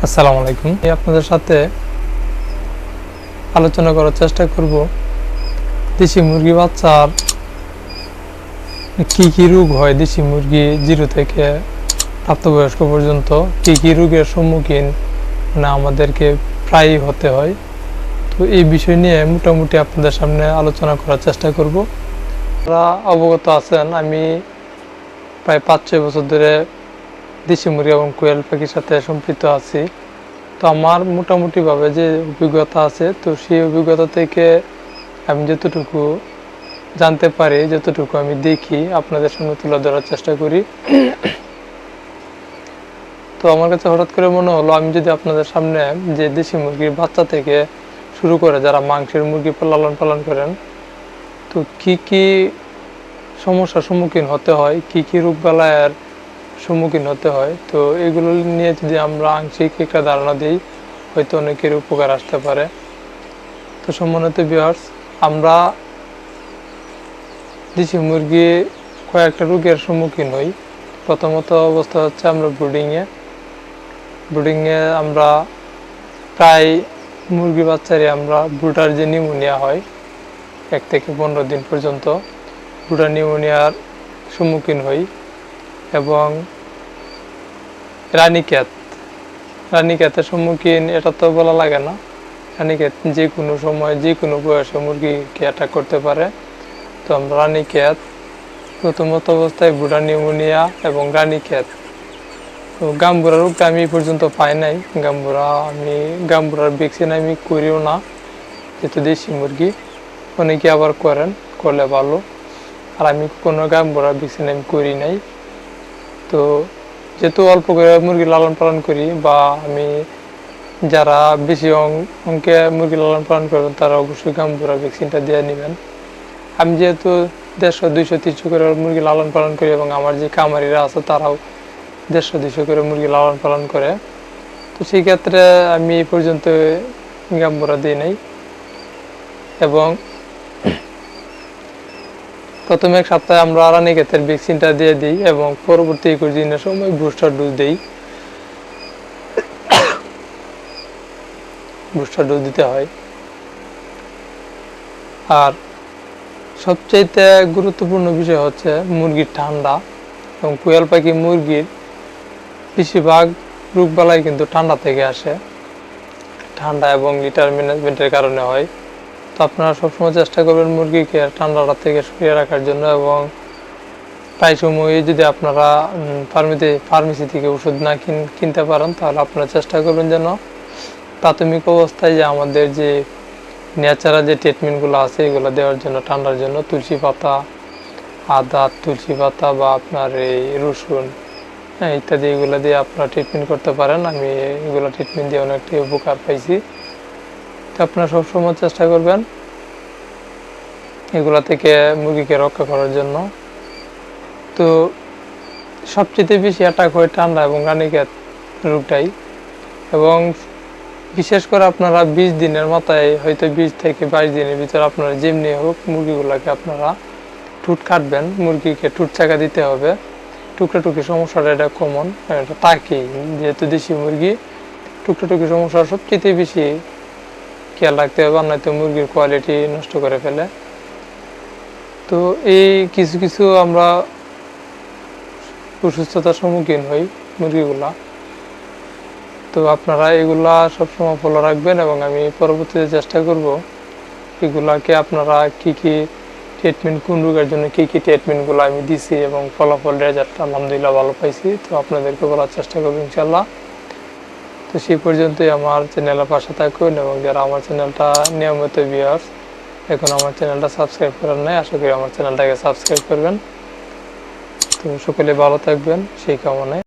আসসালামু আলাইকুম। আপনাদের সাথে আলোচনা করার চেষ্টা করব দেশি মুরগি বাচ্চার কি কি রোগ হয়। দেশি মুরগি 0 থেকে প্রাপ্তবয়স্ক পর্যন্ত কি কি রোগের সম্মুখীন আমাদেরকে প্রায়ই হতে হয়। তো এই বিষয় নিয়ে মোটামুটি আপনাদের সামনে আলোচনা করার চেষ্টা করব। আপনারা অবগত আছেন, আমি প্রায় 5-6 বছর ধরে দেশি মুরগি এবং কোয়েল পাখির সাথে সম্পৃক্ত আছি। তো আমার মোটামুটিভাবে যে অভিজ্ঞতা আছে, তো সেই অভিজ্ঞতা থেকে আমি যতটুকু জানতে পারি, যতটুকু আমি দেখি, আপনাদের সামনে তুলে ধরার চেষ্টা করি। তো আমার কাছে হঠাৎ করে মনে হলো, আমি যদি আপনাদের সামনে যে দেশি মুরগির বাচ্চা থেকে শুরু করে যারা মাংসের মুরগি লালন পালন করেন, তো কি কি সমস্যার সম্মুখীন হতে হয়, কি কি রোগবালাইয়ের সম্মুখীন হতে হয়, তো এগুলো নিয়ে যদি আমরা আংশিক একটা ধারণা দিই, হয়তো অনেকের উপকার আসতে পারে। তো সম্মানিত ভিউয়ার্স, আমরা দেশি মুরগি কয়েকটা রোগের সম্মুখীন হই। প্রথমত অবস্থা হচ্ছে আমরা ব্রুডিংয়ে আমরা প্রায় মুরগি বাচ্চারে আমরা ব্রুডার যে নিউমোনিয়া হয় 1 থেকে 15 দিন পর্যন্ত ব্রুডার নিউমোনিয়ার সম্মুখীন হই। এবং রানীক্ষেতের সম্মুখীন, এটা তো বলা লাগে না, রানীক্ষেত যে কোনো সময় যে কোনো বয়সে মুরগিকে অ্যাটাক করতে পারে। তো আমরা রানীক্ষেত, প্রথমত অবস্থায় ব্রুডার নিউমোনিয়া এবং রানীক্ষেত। তো গাম্বুরা রোগটা আমি এই পর্যন্ত পাই নাই। গাম্বুরার ভ্যাকসিন আমি করিও না, যেহেতু দেশি মুরগি। অনেকে আবার করলে ভালো, আর আমি কোনো গাম্বুরার ভ্যাকসিন আমি করি নাই। তো যেহেতু অল্প করে মুরগি লালন পালন করি, বা আমি যারা বেশি অঙ্কে মুরগি লালন পালন করবেন তারা অবশ্যই গাম্বুরা ভ্যাকসিনটা দিয়ে নেবেন। আমি যেহেতু 150, 200, 300 করে মুরগি লালন পালন করি, এবং আমার যে খামারিরা আছে তারাও 150, 200 করে মুরগি লালন পালন করে, তো সেই ক্ষেত্রে আমি এই পর্যন্ত গাম্বুরা দিই নাই। এবং প্রথম 1 সপ্তাহে আমরা রানীক্ষেতের ভ্যাকসিনটা দিয়ে দিই, এবং পরবর্তী 21 দিনের সময় বুস্টার ডোজ দিতে হয়। আর সবচাইতে গুরুত্বপূর্ণ বিষয় হচ্ছে মুরগির ঠান্ডা। এবং কোয়েল পাখি মুরগির বেশিরভাগ রোগবালাই কিন্তু ঠান্ডা থেকে আসে, ঠান্ডা এবং লিটার ম্যানেজমেন্টের কারণে হয়। তো আপনারা সবসময় চেষ্টা করবেন মুরগিকে ঠান্ডাটা থেকে সরিয়ে রাখার জন্য। এবং প্রায় সময় যদি আপনারা ফার্মেসি থেকে ওষুধ না কিনতে পারেন, তাহলে আপনারা চেষ্টা করবেন যেন প্রাথমিক অবস্থায় যে আমাদের যে ন্যাচারাল যে ট্রিটমেন্টগুলো আছে এগুলো দেওয়ার জন্য, ঠান্ডার জন্য তুলসী পাতা, আদা, তুলসী পাতা, বা আপনার এই রসুন, ইত্যাদি এগুলো দিয়ে আপনারা ট্রিটমেন্ট করতে পারেন। আমি এগুলো ট্রিটমেন্ট দিয়ে অনেকটাই উপকার পাইছি। তো আপনারা সবসময় চেষ্টা করবেন এগুলা থেকে মুরগিকে রক্ষা করার জন্য। তো সবচেয়ে বেশি অ্যাটাক হয় ঠান্ডা এবং রানীক্ষেত রোগটাই। এবং বিশেষ করে আপনারা 20 দিনের মাথায়, হয়তো 20 থেকে 22 দিনের ভিতরে আপনারা যেমনি হোক মুরগিগুলোকে আপনারা ঠুট কাটবেন, মুরগিকে ঠুট চাকা দিতে হবে। টুকরি সমস্যাটা এটা কমন, এটা তাকেই, যেহেতু দেশি মুরগি টুকরি সমস্যার সবচেয়ে বেশি খেয়াল রাখতে হবে, নয়তো মুরগির কোয়ালিটি নষ্ট করে ফেলে। তো এই কিছু আমরা অসুস্থতার সম্মুখীন হই মুরগিগুলা। তো আপনারা এগুলা সবসময় ফলো রাখবেন, এবং আমি পরবর্তীতে চেষ্টা করব এগুলাকে আপনারা কি কি ট্রিটমেন্ট, কোন রোগের জন্য কি কি ট্রিটমেন্টগুলো আমি দিছি এবং ফলাফল রেজাল্ট আলহামদুলিল্লাহ ভালো পাইছি, তো আপনাদেরকে বলার চেষ্টা করবো ইনশাল্লাহ। তো সেই পর্যন্তই আমার চ্যানেলের পাশে থাকুন, এবং যারা আমার চ্যানেলটা নিয়মিত ভিউয়ার্স এখন আমার চ্যানেলটা সাবস্ক্রাইব করেন নাই, আশা করি আমার চ্যানেলটাকে সাবস্ক্রাইব করবেন। তো সকলে ভালো থাকবেন সেই কামনায়।